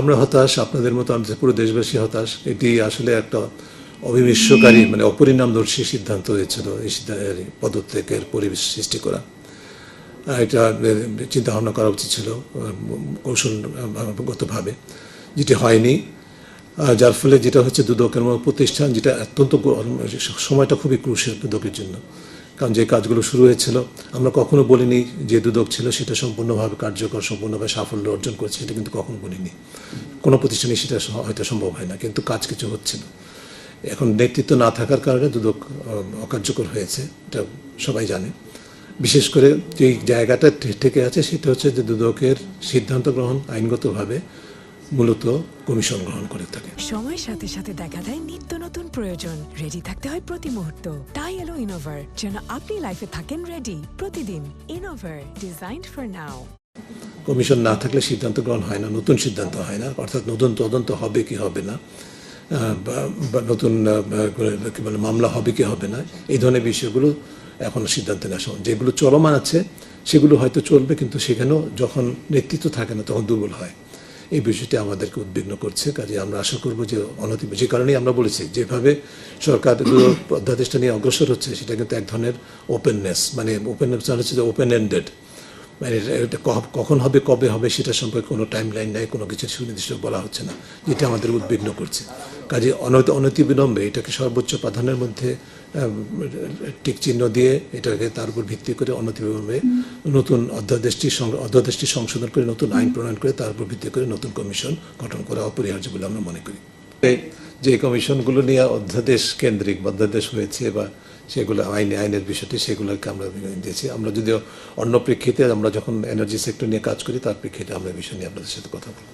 আমরা হতাশ, আপনাদের মতো আমাদের পুরো দেশবাসী হতাশ। এটি আসলে একটা অবিমিশ্যকারী মানে অপরিণামদর্শী সিদ্ধান্ত হয়েছিল এই পদত্যাগের পরিবেশ সৃষ্টি করা। এটা চিন্তা ভাবনা করা উচিত ছিল কৌশলগতভাবে, যেটি হয়নি। যার ফলে যেটা হচ্ছে দুদকের মতো প্রতিষ্ঠান, যেটা অত্যন্ত সময়টা খুবই ক্রুশিয়াল দুদকের জন্য, কারণ যে কাজগুলো শুরু হয়েছিল আমরা কখনো বলিনি যে দুদক ছিল সেটা সম্পূর্ণভাবে কার্যকর, সম্পূর্ণভাবে সাফল্য অর্জন করেছে, এটা কিন্তু কখনো বলিনি। কোনো প্রতিষ্ঠানে সেটা হয়তো সম্ভব হয় না, কিন্তু কাজ কিছু হচ্ছিল। এখন নেতৃত্ব না থাকার কারণে দুদক অকার্যকর হয়েছে, এটা সবাই জানে। বিশেষ করে যে জায়গাটা ঠেকে আছে সেটা হচ্ছে যে দুদকের সিদ্ধান্ত গ্রহণ আইনগতভাবে মূলত কমিশন গ্রহণ করে থাকে। সময়ের সাথে সাথে দেখা দেয় নিত্য নতুন প্রয়োজন, রেডি থাকতে হয় প্রতি মুহূর্ত। তাই এলো ইনোভার, যেন আপনি লাইফে থাকেন রেডি প্রতিদিন। Innova, designed for now. Commission না থাকলে সিদ্ধান্ত গ্রহণ হয় না, নতুন সিদ্ধান্ত হয় না, অর্থাৎ নতুন তদন্ত হবে কি হবে না, বা নতুন মামলা হবে কি হবে না, এই ধরনের বিষয়গুলো এখন সিদ্ধান্ত নেওয়া সময়। যেগুলো চলমান আছে সেগুলো হয়তো চলবে, কিন্তু সেখানেও যখন নেতৃত্ব থাকে না তখন দুর্বল হয়। এই বিষয়টি আমাদেরকে উদ্বিগ্ন করছে। কাজে আমরা আশা করব যে যে কারণেই আমরা বলেছি যেভাবে সরকার অধ্যাদেশটা নিয়ে অগ্রসর হচ্ছে সেটা কিন্তু এক ধরনের ওপেননেস, মানে ওপেননেস হচ্ছে যে ওপেন এন্ডেড, মানে এটা কখন হবে কবে হবে সেটা সম্পর্কে কোনো টাইম লাইন নাই, কোনো কিছু সুনির্দিষ্ট বলা হচ্ছে না, যেটা আমাদের উদ্বিগ্ন করছে। কাজে অনতিবিলম্বে এটাকে সর্বোচ্চ প্রাধান্যের মধ্যে টিক চিহ্ন দিয়ে এটাকে তার উপর ভিত্তি করে অনতিবিলম্বে নতুন অধ্যাদেশটি সংশোধন করে নতুন আইন প্রণয়ন করে তার উপর ভিত্তি করে নতুন কমিশন গঠন করা অপরিহার্য বলে আমরা মনে করি। যে কমিশনগুলো নিয়ে অধ্যাদেশ কেন্দ্রিক অধ্যাদেশ হয়েছে বা সেগুলো আইনের বিষয়টি সেগুলোকে আমরা দিয়েছি। আমরা যদিও অন্য প্রেক্ষিতে আমরা যখন এনার্জি সেক্টর নিয়ে কাজ করি তার প্রেক্ষিতে আমরা বিষয় নিয়ে আপনাদের সাথে কথা বলব।